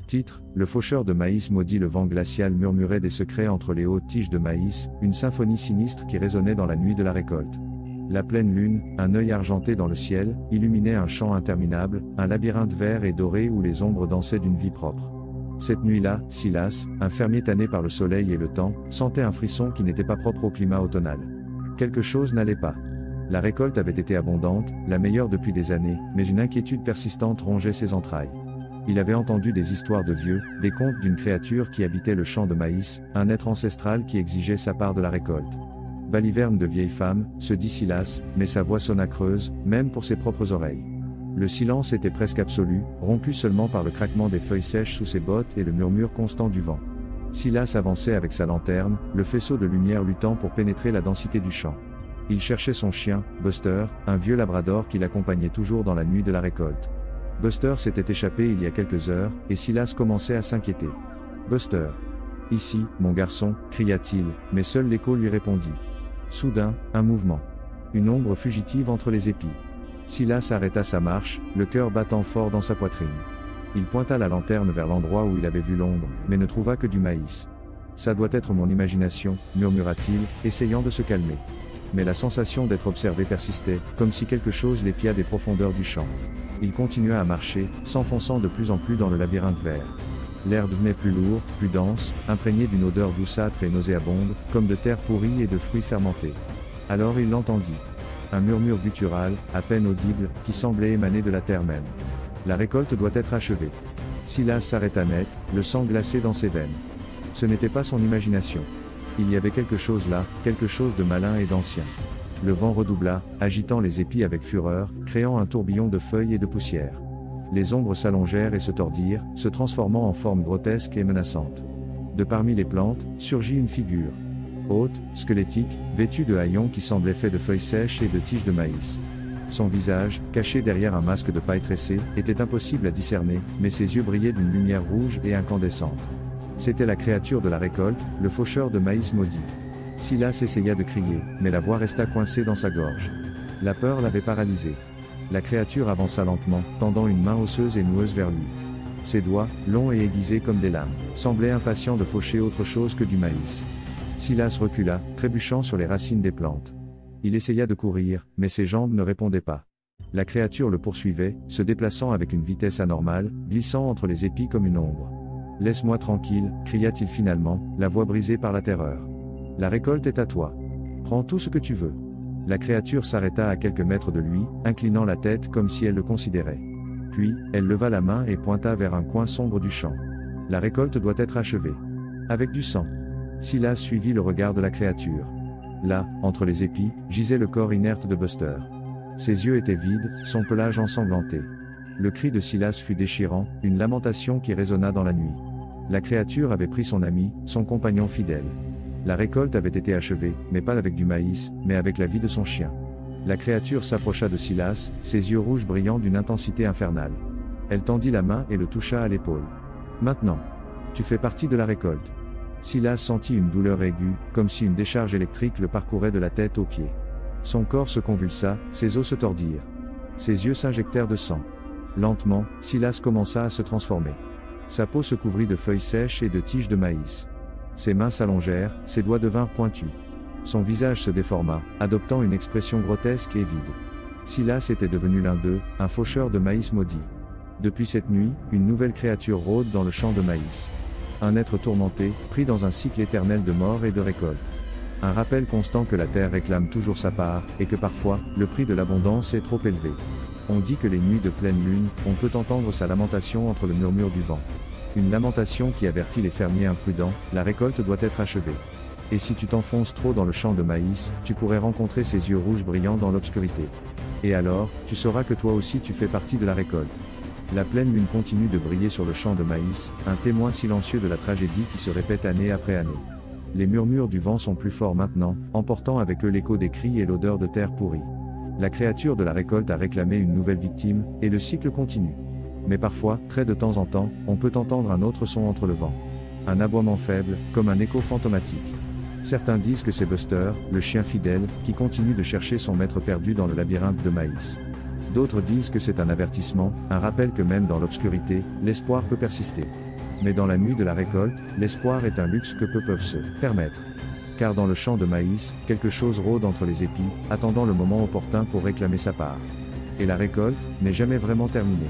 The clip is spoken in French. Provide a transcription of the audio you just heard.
Titre: Le faucheur de maïs maudit. Le vent glacial murmurait des secrets entre les hautes tiges de maïs, une symphonie sinistre qui résonnait dans la nuit de la récolte. La pleine lune, un œil argenté dans le ciel, illuminait un champ interminable, un labyrinthe vert et doré où les ombres dansaient d'une vie propre. Cette nuit-là, Silas, un fermier tanné par le soleil et le temps, sentait un frisson qui n'était pas propre au climat automnal. Quelque chose n'allait pas. La récolte avait été abondante, la meilleure depuis des années, mais une inquiétude persistante rongeait ses entrailles. Il avait entendu des histoires de vieux, des contes d'une créature qui habitait le champ de maïs, un être ancestral qui exigeait sa part de la récolte. Baliverne de vieille femme, se dit Silas, mais sa voix sonna creuse, même pour ses propres oreilles. Le silence était presque absolu, rompu seulement par le craquement des feuilles sèches sous ses bottes et le murmure constant du vent. Silas avançait avec sa lanterne, le faisceau de lumière luttant pour pénétrer la densité du champ. Il cherchait son chien, Buster, un vieux labrador qui l'accompagnait toujours dans la nuit de la récolte. Buster s'était échappé il y a quelques heures, et Silas commençait à s'inquiéter. « Buster. Ici, mon garçon, » cria-t-il, mais seul l'écho lui répondit. Soudain, un mouvement. Une ombre fugitive entre les épis. Silas arrêta sa marche, le cœur battant fort dans sa poitrine. Il pointa la lanterne vers l'endroit où il avait vu l'ombre, mais ne trouva que du maïs. « Ça doit être mon imagination, » murmura-t-il, essayant de se calmer. Mais la sensation d'être observé persistait, comme si quelque chose l'épiait des profondeurs du champ. Il continua à marcher, s'enfonçant de plus en plus dans le labyrinthe vert. L'air devenait plus lourd, plus dense, imprégné d'une odeur douceâtre et nauséabonde, comme de terre pourrie et de fruits fermentés. Alors il l'entendit. Un murmure guttural, à peine audible, qui semblait émaner de la terre même. La récolte doit être achevée. Silas s'arrêta net, le sang glacé dans ses veines. Ce n'était pas son imagination. Il y avait quelque chose là, quelque chose de malin et d'ancien. Le vent redoubla, agitant les épis avec fureur, créant un tourbillon de feuilles et de poussière. Les ombres s'allongèrent et se tordirent, se transformant en formes grotesques et menaçantes. De parmi les plantes, surgit une figure. Haute, squelettique, vêtue de haillons qui semblaient faits de feuilles sèches et de tiges de maïs. Son visage, caché derrière un masque de paille tressée, était impossible à discerner, mais ses yeux brillaient d'une lumière rouge et incandescente. C'était la créature de la récolte, le faucheur de maïs maudit. Silas essaya de crier, mais la voix resta coincée dans sa gorge. La peur l'avait paralysé. La créature avança lentement, tendant une main osseuse et noueuse vers lui. Ses doigts, longs et aiguisés comme des lames, semblaient impatients de faucher autre chose que du maïs. Silas recula, trébuchant sur les racines des plantes. Il essaya de courir, mais ses jambes ne répondaient pas. La créature le poursuivait, se déplaçant avec une vitesse anormale, glissant entre les épis comme une ombre. « Laisse-moi tranquille », cria-t-il finalement, la voix brisée par la terreur. « La récolte est à toi. Prends tout ce que tu veux. » La créature s'arrêta à quelques mètres de lui, inclinant la tête comme si elle le considérait. Puis, elle leva la main et pointa vers un coin sombre du champ. « La récolte doit être achevée. Avec du sang. » Silas suivit le regard de la créature. Là, entre les épis, gisait le corps inerte de Buster. Ses yeux étaient vides, son pelage ensanglanté. Le cri de Silas fut déchirant, une lamentation qui résonna dans la nuit. La créature avait pris son ami, son compagnon fidèle. La récolte avait été achevée, mais pas avec du maïs, mais avec la vie de son chien. La créature s'approcha de Silas, ses yeux rouges brillant d'une intensité infernale. Elle tendit la main et le toucha à l'épaule. « Maintenant. Tu fais partie de la récolte. » Silas sentit une douleur aiguë, comme si une décharge électrique le parcourait de la tête aux pieds. Son corps se convulsa, ses os se tordirent. Ses yeux s'injectèrent de sang. Lentement, Silas commença à se transformer. Sa peau se couvrit de feuilles sèches et de tiges de maïs. Ses mains s'allongèrent, ses doigts devinrent pointus. Son visage se déforma, adoptant une expression grotesque et vide. Silas était devenu l'un d'eux, un faucheur de maïs maudit. Depuis cette nuit, une nouvelle créature rôde dans le champ de maïs. Un être tourmenté, pris dans un cycle éternel de mort et de récolte. Un rappel constant que la terre réclame toujours sa part, et que parfois, le prix de l'abondance est trop élevé. On dit que les nuits de pleine lune, on peut entendre sa lamentation entre le murmure du vent. Une lamentation qui avertit les fermiers imprudents, la récolte doit être achevée. Et si tu t'enfonces trop dans le champ de maïs, tu pourrais rencontrer ses yeux rouges brillants dans l'obscurité. Et alors, tu sauras que toi aussi tu fais partie de la récolte. La pleine lune continue de briller sur le champ de maïs, un témoin silencieux de la tragédie qui se répète année après année. Les murmures du vent sont plus forts maintenant, emportant avec eux l'écho des cris et l'odeur de terre pourrie. La créature de la récolte a réclamé une nouvelle victime, et le cycle continue. Mais parfois, très de temps en temps, on peut entendre un autre son entre le vent. Un aboiement faible, comme un écho fantomatique. Certains disent que c'est Buster, le chien fidèle, qui continue de chercher son maître perdu dans le labyrinthe de maïs. D'autres disent que c'est un avertissement, un rappel que même dans l'obscurité, l'espoir peut persister. Mais dans la nuit de la récolte, l'espoir est un luxe que peu peuvent se permettre. Car dans le champ de maïs, quelque chose rôde entre les épis, attendant le moment opportun pour réclamer sa part. Et la récolte n'est jamais vraiment terminée.